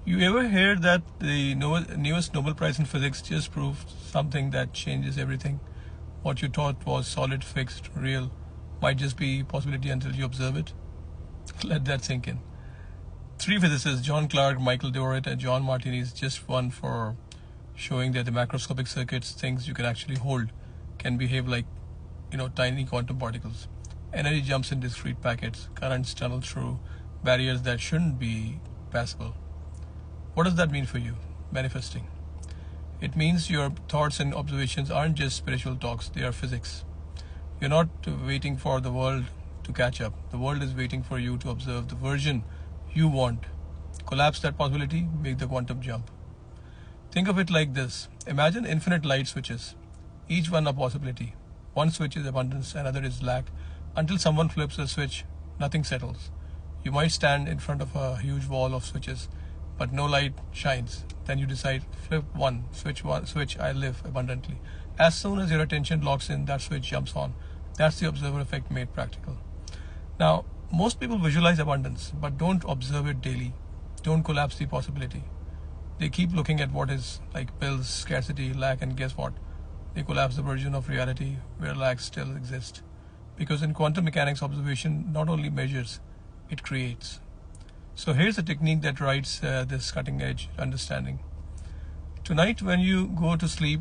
You ever hear that the newest Nobel Prize in Physics just proved something that changes everything? What you thought was solid, fixed, real, might just be possibility until you observe it? Let that sink in. Three physicists, John Clark, Michael Dewar, and John Martinis, just won for showing that the macroscopic circuits, things you can actually hold, can behave like, tiny quantum particles. Energy jumps in discrete packets, currents tunnel through barriers that shouldn't be passable. What does that mean for you? Manifesting. It means your thoughts and observations aren't just spiritual talks, they are physics. You're not waiting for the world to catch up. The world is waiting for you to observe the version you want. Collapse that possibility, make the quantum jump. Think of it like this. Imagine infinite light switches, each one a possibility. One switch is abundance, another is lack. Until someone flips a switch, nothing settles. You might stand in front of a huge wall of switches, but no light shines. Then you decide, flip one, switch, I live abundantly. As soon as your attention locks in, that switch jumps on. That's the observer effect made practical. Now, most people visualize abundance, but don't observe it daily. Don't collapse the possibility. They keep looking at what is like bills, scarcity, lack, and guess what? They collapse the version of reality where lack still exists. Because in quantum mechanics, observation not only measures, it creates. So here's a technique that writes this cutting edge understanding. Tonight when you go to sleep,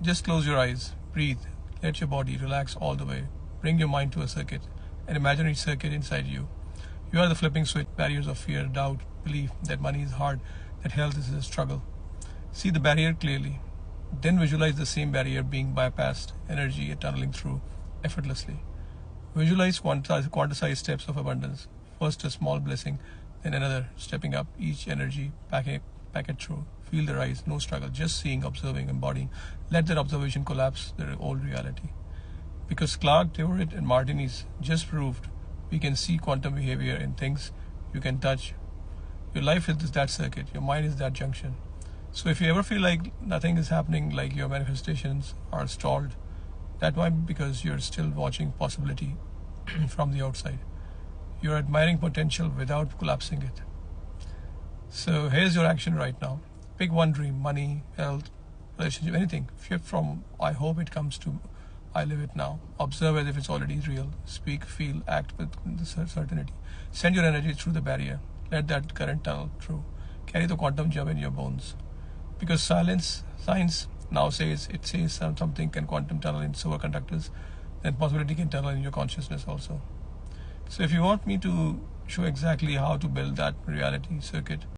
just close your eyes, breathe, let your body relax all the way. Bring your mind to a circuit, an imaginary circuit inside you. You are the flipping switch, barriers of fear, doubt, belief that money is hard, that health is a struggle. See the barrier clearly. Then visualize the same barrier being bypassed, energy tunneling through effortlessly. Visualize quantized steps of abundance. First a small blessing, then another, stepping up each energy packet through. Feel the rise, no struggle, just seeing, observing, embodying. Let that observation collapse the old reality. Because Clark, Dewar, and Martinis just proved we can see quantum behavior in things you can touch. Your life is that circuit, your mind is that junction. So if you ever feel like nothing is happening, like your manifestations are stalled, that might be because you're still watching possibility from the outside. You're admiring potential without collapsing it. So here's your action right now. Pick one dream, money, health, relationship, anything. Shift from I hope it comes to I live it now. Observe as if it's already real. Speak, feel, act with certainty. Send your energy through the barrier. Let that current tunnel through. Carry the quantum jump in your bones. Because science now says something can quantum tunnel in superconductors, then possibility can tunnel in your consciousness also. So if you want me to show exactly how to build that reality circuit,